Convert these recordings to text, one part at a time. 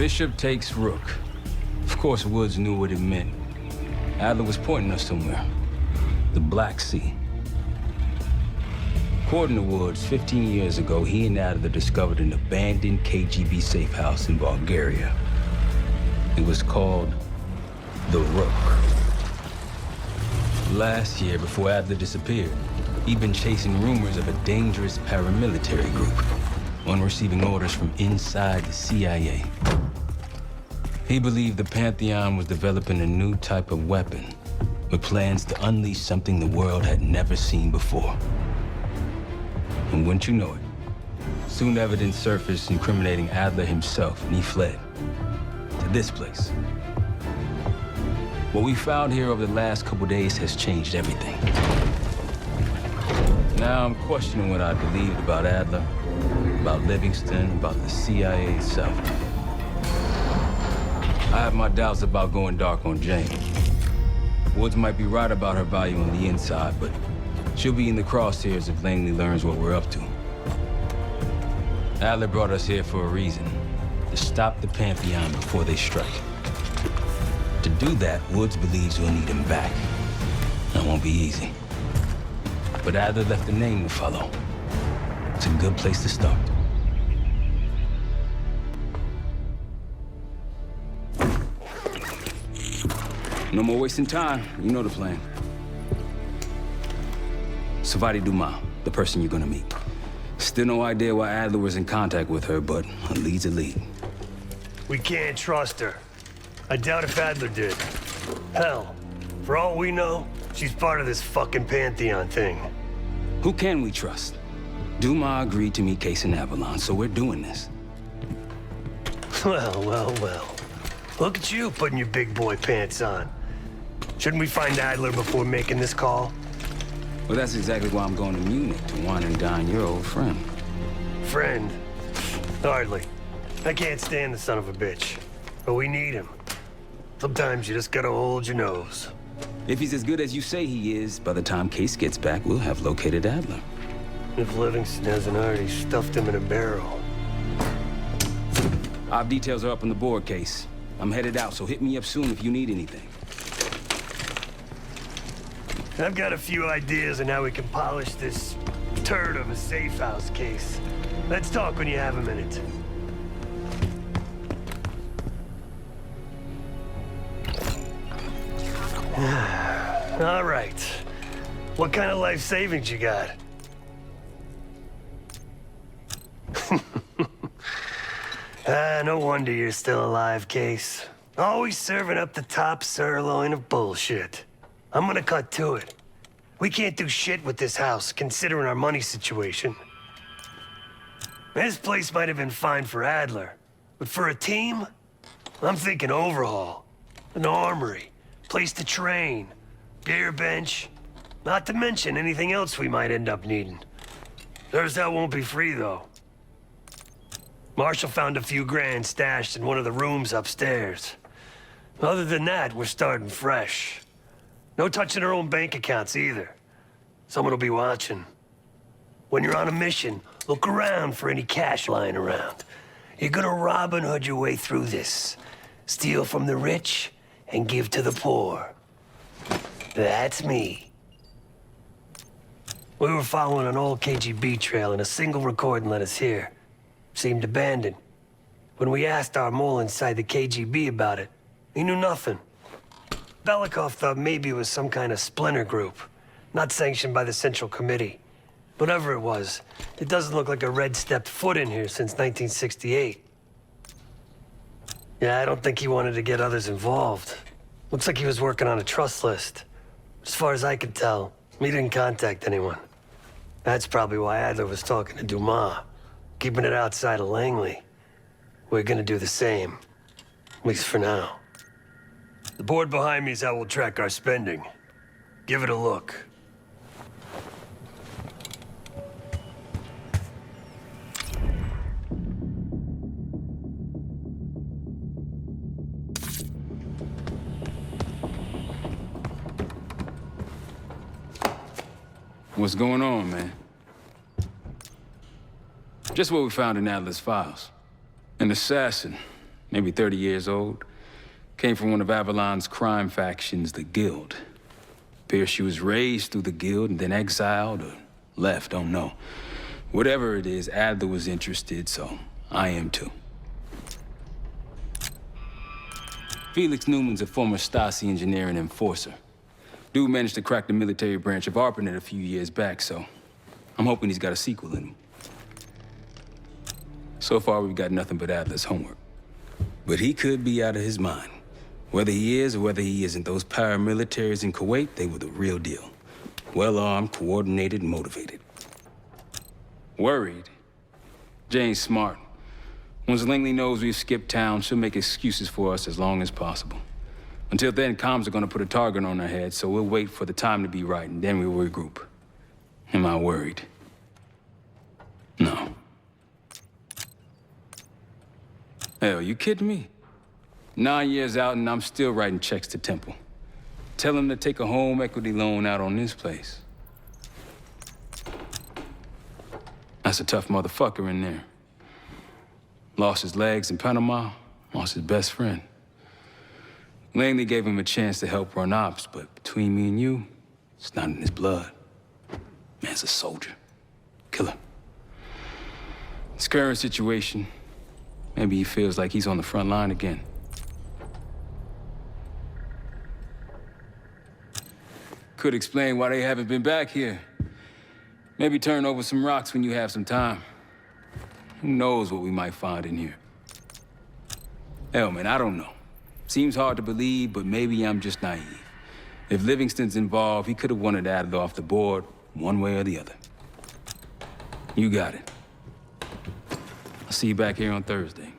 Bishop takes Rook. Of course, Woods knew what it meant. Adler was pointing us somewhere. The Black Sea. According to Woods, 15 years ago, he and Adler discovered an abandoned KGB safe house in Bulgaria. It was called the Rook. Last year, before Adler disappeared, he'd been chasing rumors of a dangerous paramilitary group, one receiving orders from inside the CIA. He believed the Pantheon was developing a new type of weapon, with plans to unleash something the world had never seen before. And wouldn't you know it, soon evidence surfaced incriminating Adler himself, and he fled to this place. What we found here over the last couple days has changed everything. Now I'm questioning what I believed about Adler, about Livingston, about the CIA itself. I have my doubts about going dark on Jane. Woods might be right about her value on the inside, but she'll be in the crosshairs if Langley learns what we're up to. Adler brought us here for a reason, to stop the Pantheon before they strike. To do that, Woods believes we'll need him back. That won't be easy. But Adler left a name to follow. It's a good place to start. No more wasting time. You know the plan. Savati Dumas, the person you're gonna meet. Still no idea why Adler was in contact with her, but a lead's a lead. We can't trust her. I doubt if Adler did. Hell, for all we know, she's part of this fucking Pantheon thing. Who can we trust? Dumas agreed to meet Case in Avalon, so we're doing this. Well. Look at you putting your big boy pants on. Shouldn't we find Adler before making this call? Well, that's exactly why I'm going to Munich, to wine and dine your old friend. Friend? Hardly. I can't stand the son of a bitch. But we need him. Sometimes you just gotta hold your nose. If he's as good as you say he is, by the time Case gets back, we'll have located Adler. If Livingston hasn't already stuffed him in a barrel. Our details are up on the board, Case. I'm headed out, so hit me up soon if you need anything. I've got a few ideas on how we can polish this turd of a safe house case. Let's talk when you have a minute. All right. What kind of life savings you got? No wonder you're still alive, Case. Always serving up the top sirloin of bullshit. I'm gonna cut to it. We can't do shit with this house, considering our money situation. This place might have been fine for Adler, but for a team, I'm thinking overhaul. An armory, place to train, gear bench, not to mention anything else we might end up needing. That won't be free, though. Marshall found a few grand stashed in one of the rooms upstairs. Other than that, we're starting fresh. No touching our own bank accounts either. Someone will be watching. When you're on a mission, look around for any cash lying around. You're gonna Robin Hood your way through this. Steal from the rich and give to the poor. That's me. We were following an old KGB trail and a single recording led us here. Seemed abandoned. When we asked our mole inside the KGB about it, he knew nothing. Belikov thought maybe it was some kind of splinter group, not sanctioned by the Central Committee. Whatever it was, it doesn't look like a Red stepped foot in here since 1968. Yeah, I don't think he wanted to get others involved. Looks like he was working on a trust list. As far as I could tell, he didn't contact anyone. That's probably why Adler was talking to Dumas, keeping it outside of Langley. We're gonna do the same, at least for now. The board behind me is how we'll track our spending. Give it a look. What's going on, man? Just what we found in Adler's files. An assassin. maybe 30 years old. Came from one of Avalon's crime factions, the Guild. Appears she was raised through the Guild and then exiled or left, don't know. Whatever it is, Adler was interested, so I am too. Felix Newman's a former Stasi engineer and enforcer. Dude managed to crack the military branch of ARPANET a few years back, so I'm hoping he's got a sequel in him. So far, we've got nothing but Adler's homework. But he could be out of his mind. Whether he is or whether he isn't, those paramilitaries in Kuwait, they were the real deal. Well-armed, coordinated, motivated. Worried? Jane's smart. Once Langley knows we've skipped town, she'll make excuses for us as long as possible. Until then, comms are gonna put a target on our heads, so we'll wait for the time to be right, and then we'll regroup. Am I worried? No. Hell, you kidding me? 9 years out and I'm still writing checks to Temple. Tell him to take a home equity loan out on this place. That's a tough motherfucker in there. Lost his legs in Panama, lost his best friend. Langley gave him a chance to help run ops, but between me and you, it's not in his blood. Man's a soldier. Killer. His current situation, maybe he feels like he's on the front line again. Could explain why they haven't been back here. Maybe turn over some rocks when you have some time. Who knows what we might find in here? Hell, man, I don't know. Seems hard to believe, but maybe I'm just naive. If Livingston's involved, he could have wanted Adler off the board one way or the other. You got it. I'll see you back here on Thursday.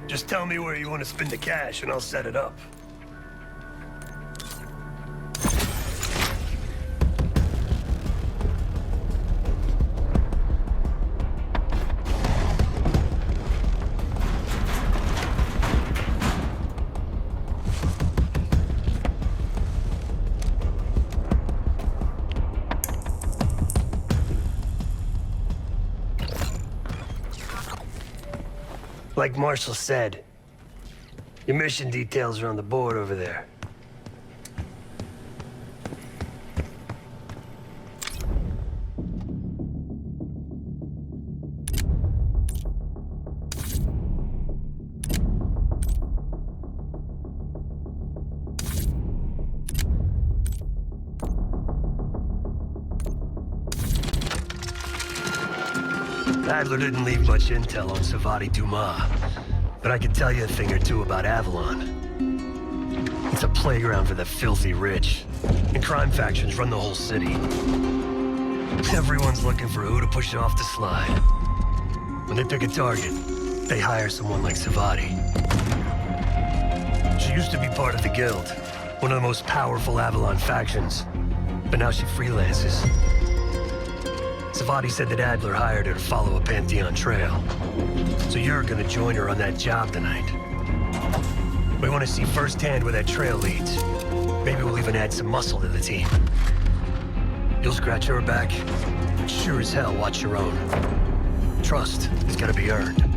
Just tell me where you want to spend the cash and I'll set it up. Like Marshall said, your mission details are on the board over there. Adler didn't leave much intel on Savati Dumas, but I could tell you a thing or two about Avalon. It's a playground for the filthy rich, and crime factions run the whole city. Everyone's looking for who to push off the slide. When they pick a target, they hire someone like Savati. She used to be part of the Guild, one of the most powerful Avalon factions, but now she freelances. Savati said that Adler hired her to follow a Pantheon trail. So you're gonna join her on that job tonight. We want to see firsthand where that trail leads. Maybe we'll even add some muscle to the team. You'll scratch her back, but sure as hell watch your own. Trust has gotta be earned.